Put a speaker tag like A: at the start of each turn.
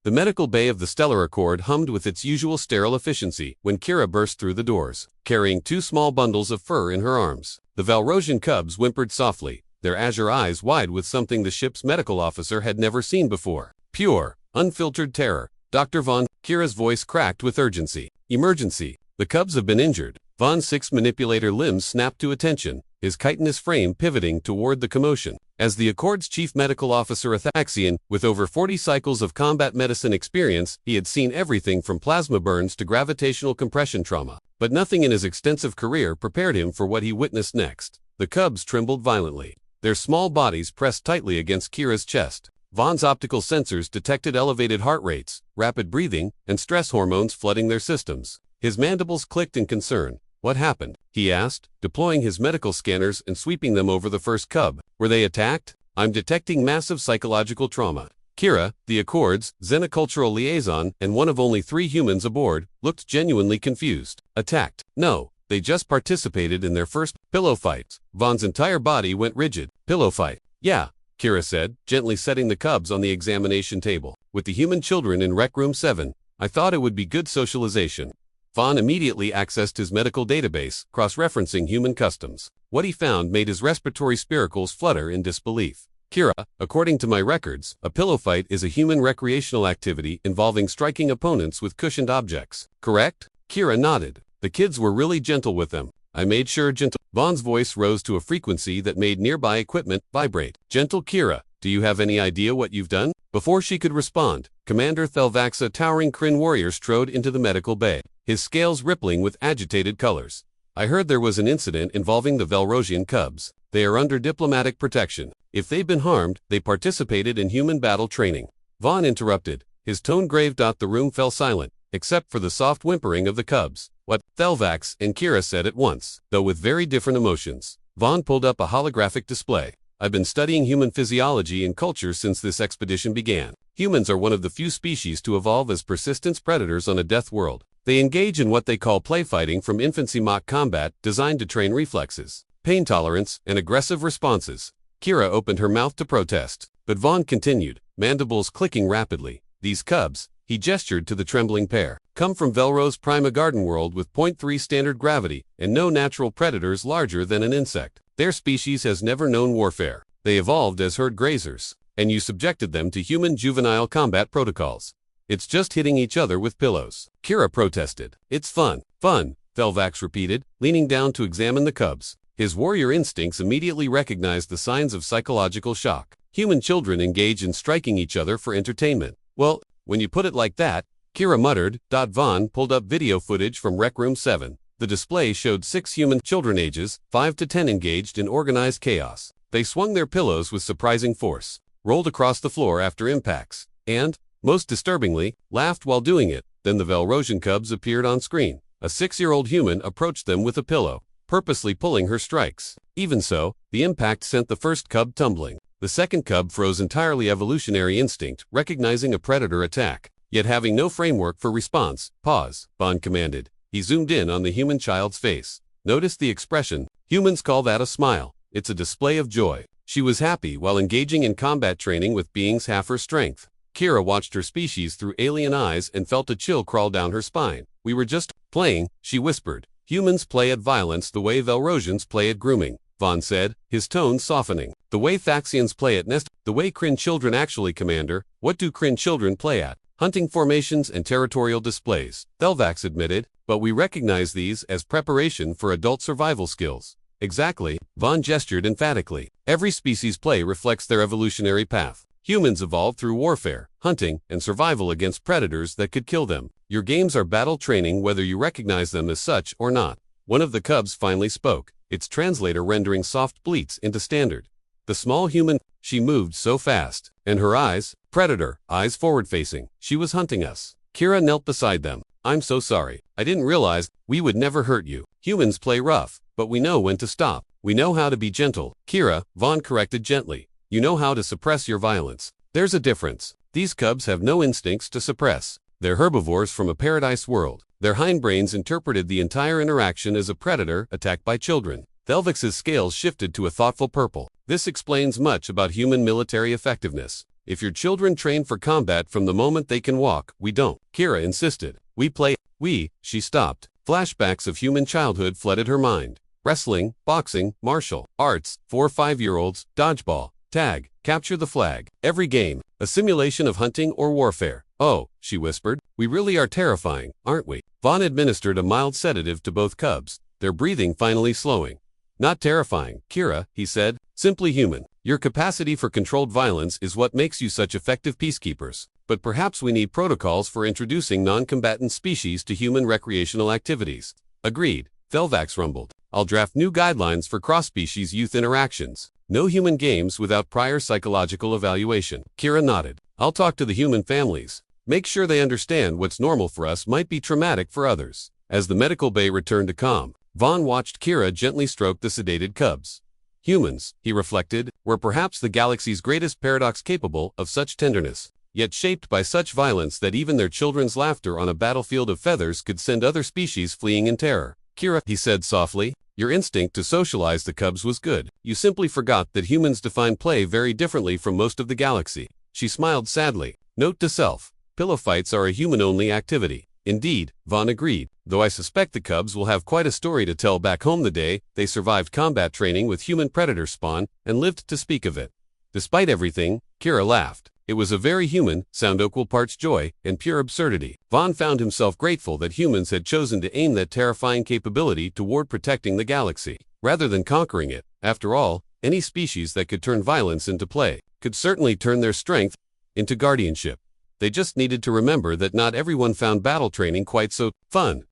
A: The medical bay of the Stellar Accord hummed with its usual sterile efficiency when Kira burst through the doors, carrying 2 small bundles of fur in her arms. The Valrosian cubs whimpered softly, their azure eyes wide with something the ship's medical officer had never seen before. Pure, unfiltered terror. Dr. Vaughn, Kira's voice cracked with urgency. Emergency. The cubs have been injured. Vaughn's 6 manipulator limbs snapped to attention, his chitinous frame pivoting toward the commotion. As the Accord's chief medical officer Athaxian, with over 40 cycles of combat medicine experience, he had seen everything from plasma burns to gravitational compression trauma. But nothing in his extensive career prepared him for what he witnessed next. The cubs trembled violently. Their small bodies pressed tightly against Kira's chest. Vaughn's optical sensors detected elevated heart rates, rapid breathing, and stress hormones flooding their systems. His mandibles clicked in concern. What happened? He asked, deploying his medical scanners and sweeping them over the first cub. Were they attacked? I'm detecting massive psychological trauma. Kira, the Accord's xenocultural liaison and one of only 3 humans aboard, looked genuinely confused. Attacked? No, they just participated in their first pillow fights. Vaughn's entire body went rigid. Pillow fight? Yeah, Kira said, gently setting the cubs on the examination table. With the human children in Rec Room 7, I thought it would be good socialization. Vaughn immediately accessed his medical database, cross-referencing human customs. What he found made his respiratory spiracles flutter in disbelief. Kira, according to my records, a pillow fight is a human recreational activity involving striking opponents with cushioned objects. Correct? Kira nodded. The kids were really gentle with them. I made sure gentle. Vaughn's voice rose to a frequency that made nearby equipment vibrate. Gentle Kira, do you have any idea what you've done? Before she could respond, Commander Thelvax's towering Kryn warrior strode into the medical bay, his scales rippling with agitated colors. I heard there was an incident involving the Valrosian cubs. They are under diplomatic protection. If they've been harmed, they participated in human battle training. Vaughn interrupted, his tone grave. The room fell silent, except for the soft whimpering of the cubs. What? Thelvax and Kira said at once, though with very different emotions. Vaughn pulled up a holographic display. I've been studying human physiology and culture since this expedition began. Humans are one of the few species to evolve as persistent predators on a death world. They engage in what they call play fighting from infancy, mock combat designed to train reflexes, pain tolerance, and aggressive responses. Kira opened her mouth to protest, but Vaughn continued, mandibles clicking rapidly. These cubs, he gestured to the trembling pair, come from Velro's Prima Garden world with 0.3 standard gravity and no natural predators larger than an insect. Their species has never known warfare. They evolved as herd grazers, and you subjected them to human juvenile combat protocols. It's just hitting each other with pillows. Kira protested. It's fun. Fun, Thelvax repeated, leaning down to examine the cubs. His warrior instincts immediately recognized the signs of psychological shock. Human children engage in striking each other for entertainment. Well, when you put it like that, Kira muttered. Vaughn pulled up video footage from Rec Room 7. The display showed 6 human children ages 5 to 10 engaged in organized chaos. They swung their pillows with surprising force, rolled across the floor after impacts, and, most disturbingly, laughed while doing it. Then the Valrosian cubs appeared on screen. A 6-year-old human approached them with a pillow, purposely pulling her strikes. Even so, the impact sent the first cub tumbling. The second cub froze entirely evolutionary instinct, recognizing a predator attack, yet having no framework for response. Pause, Vaughn commanded. He zoomed in on the human child's face. Notice the expression. Humans call that a smile. It's a display of joy. She was happy while engaging in combat training with beings half her strength. Kira watched her species through alien eyes and felt a chill crawl down her spine. We were just playing, she whispered. Humans play at violence the way Velrosians play at grooming, Vaughn said, his tone softening. The way Thaxians play at nest, the way Kryn children actually, Commander. What do Kryn children play at? Hunting formations and territorial displays, Thelvax admitted, but we recognize these as preparation for adult survival skills. Exactly, Vaughn gestured emphatically. Every species' play reflects their evolutionary path. Humans evolved through warfare, hunting, and survival against predators that could kill them. Your games are battle training whether you recognize them as such or not. One of the cubs finally spoke, its translator rendering soft bleats into standard. The small human, she moved so fast, and her eyes, predator, eyes forward-facing. She was hunting us. Kira knelt beside them. I'm so sorry. I didn't realize. We would never hurt you. Humans play rough, but we know when to stop. We know how to be gentle. Kira, Vaughn corrected gently. You know how to suppress your violence. There's a difference. These cubs have no instincts to suppress. They're herbivores from a paradise world. Their hindbrains interpreted the entire interaction as a predator attacked by children. Thelvax's scales shifted to a thoughtful purple. This explains much about human military effectiveness. If your children train for combat from the moment they can walk, we don't. Kira insisted. We play. She stopped. Flashbacks of human childhood flooded her mind. Wrestling, boxing, martial arts, 4 or 5-year-olds, dodgeball, tag, capture the flag. Every game, a simulation of hunting or warfare. Oh, she whispered, we really are terrifying, aren't we? Vaughn administered a mild sedative to both cubs, their breathing finally slowing. Not terrifying, Kira, he said, simply human. Your capacity for controlled violence is what makes you such effective peacekeepers. But perhaps we need protocols for introducing non-combatant species to human recreational activities. Agreed, Velvax rumbled. I'll draft new guidelines for cross-species youth interactions. No human games without prior psychological evaluation. Kira nodded. I'll talk to the human families. Make sure they understand what's normal for us might be traumatic for others. As the medical bay returned to calm, Vaughn watched Kira gently stroke the sedated cubs. Humans, he reflected, were perhaps the galaxy's greatest paradox, capable of such tenderness, yet shaped by such violence that even their children's laughter on a battlefield of feathers could send other species fleeing in terror. Kira, he said softly, your instinct to socialize the cubs was good. You simply forgot that humans define play very differently from most of the galaxy. She smiled sadly. Note to self, pillow fights are a human-only activity. Indeed, Vaughn agreed, though I suspect the cubs will have quite a story to tell back home the day they survived combat training with human predator spawn and lived to speak of it. Despite everything, Kira laughed. It was a very human sound, equal parts joy and pure absurdity. Vaughn found himself grateful that humans had chosen to aim that terrifying capability toward protecting the galaxy, rather than conquering it. After all, any species that could turn violence into play could certainly turn their strength into guardianship. They just needed to remember that not everyone found battle training quite so fun.